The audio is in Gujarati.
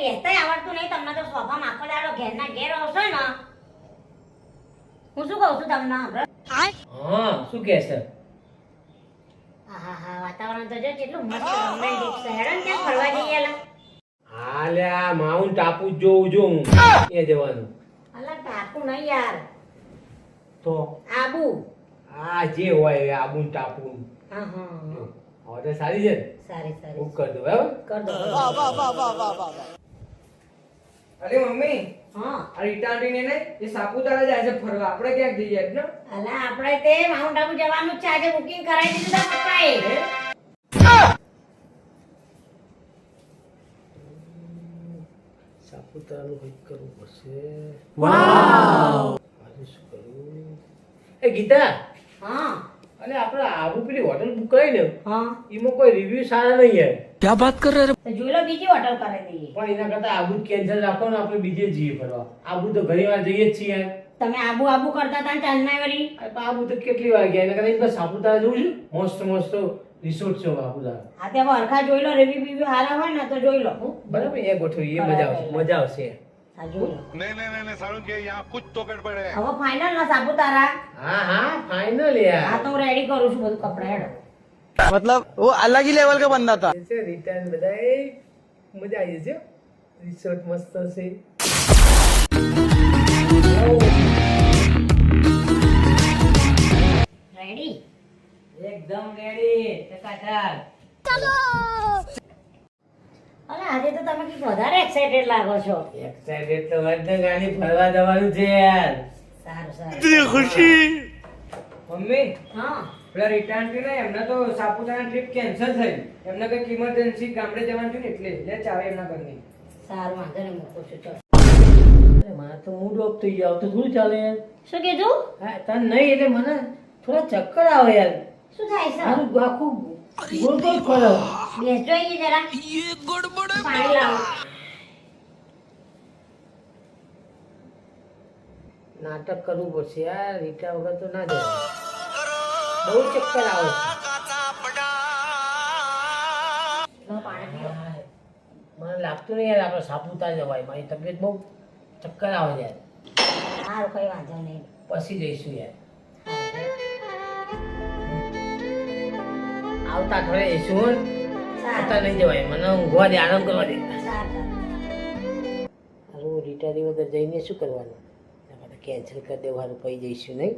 બેસતાય આવડતું નહીં તમને તો સોફામાં આખો દાડો ઘેરના ઘેર આવશો ને હું શું કહું છું તમને હા શું કહે છે? હા વાતાવરણ તો જો કેટલું મસ્ત રોમેન્ટિક છે હેડો ને ક્યાં ફરવા જઈએ લા હાલ્યા માઉન્ટ ટાપુ જ જોઉં છું એ જવાનું. અલા ટાપુ નહીં યાર તો આબુ આ જે હોય એ આબુ ને ટાપુ. હા હવે સારી છે ને? સારી સારી બુક કરી દો બરાબર. કર દો અરે મમ્મી હા આ રીટા આંટીને ને એ સાપુતારા જાય છે ફરવા, આપણે ક્યાંક જઈએ જ ને? અલા આપણે તે માઉન્ટ આબુ જવાનું જ છે આજે બુકિંગ કરાવી દીધું તારા પપ્પાએ સાપુતારાનું કંઈક કરવું પડશે. આજે શું કરું? એ ગીતા, હા અરે આપણે આબુ પેલી હોટલ બુક કરાવી ને હા એમાં કોઈ રિવ્યુ સારા નહીં યાર. તો જોઈ લો બીજી હોટલ કરાવી દઈએ પણ એના કરતા આબુ કેન્સલ રાખો ને આપણે બીજે જઈએ ફરવા. આબુ તો ઘણી વાર જઈએ જ છીએ યાર. તમે આબુ કરતા હતા ને ચાંદના વળી અરે પણ આબુ તો કેટલી વાર ગયા, એના કરતા એક વાર સાપુતારા જવું છે. મસ્ત રિસોર્ટ છે સાપુતારા. હા તે વરખા જોઈ લો રિવ્યુ હારા હોય ને તો જોઈ લો બરાબર એ ગોઠવી, એ મજા આવશે. હા જોઈ લો नहीं सारुण के यहाँ कुछ तो गड़बड़ है। હવે ફાઇનલ ના સાપુતારા હા ફાઇનલ યાર. હા તો હું રેડી કરું છું બધું કપડા હેડો मतलब वो अलग ही लेवल का बंदा था। છે રિટર્ન બધાય મજા આવી જશે. રિસોર્ટ મસ્ત છે. રેડી એકદમ રેડી ચકાચક. અરે આજે તો તમે કંઈક વધારે એક્સાઇટેડ લાગો છો એક્સાઇટેડ તો વર્ધન ગાડી ફરવા જવાનું છે યાર. સારું મમ્મી હા પેલા રીટા આંટી ને એમને તો સાપુતારા ટ્રીપ કેન્સલ થઈ, એમને કઈક ઇમરજન્સી ગામડે જવાનું થયું ને એટલે લે ચાવે એમના ઘરની. સારું વાંધો નહીં મૂકું છું ચાલ અરે મારે તો મૂડ ઓફ થઈ જાવ તો શું ચાલે યાર? શું કીધું હા તને નહીં એટલે મને થોડા ચક્કર આવે યાર. શું થાય છે આખું ગોળ ગોળ ફરો. બેસજો અહીંયા જરા પાણી લાવો નાટક કરવું પડશે યાર, રીટા વગર તો ના જાય. બહુ ચક્કર આવે છે. લો પાણી પીઓ મને લાગતું નહીં યાર આપણે સાપુતારા જવાય. મારી તબિયત બહુ ચક્કર આવે યાર. સારું કઈ વાંધો નહીં પછી જઈશું યાર. આવતા અઠવાડિયે જઈશું. અત્યારે નહીં જવાય, મને ઊંઘવા દે, આરામ કરવા દે. હારું રીટાની વગર જઈને શું કરવાનું? કેન્સલ કરી દેવાનું, પછી જઈશું નહીં.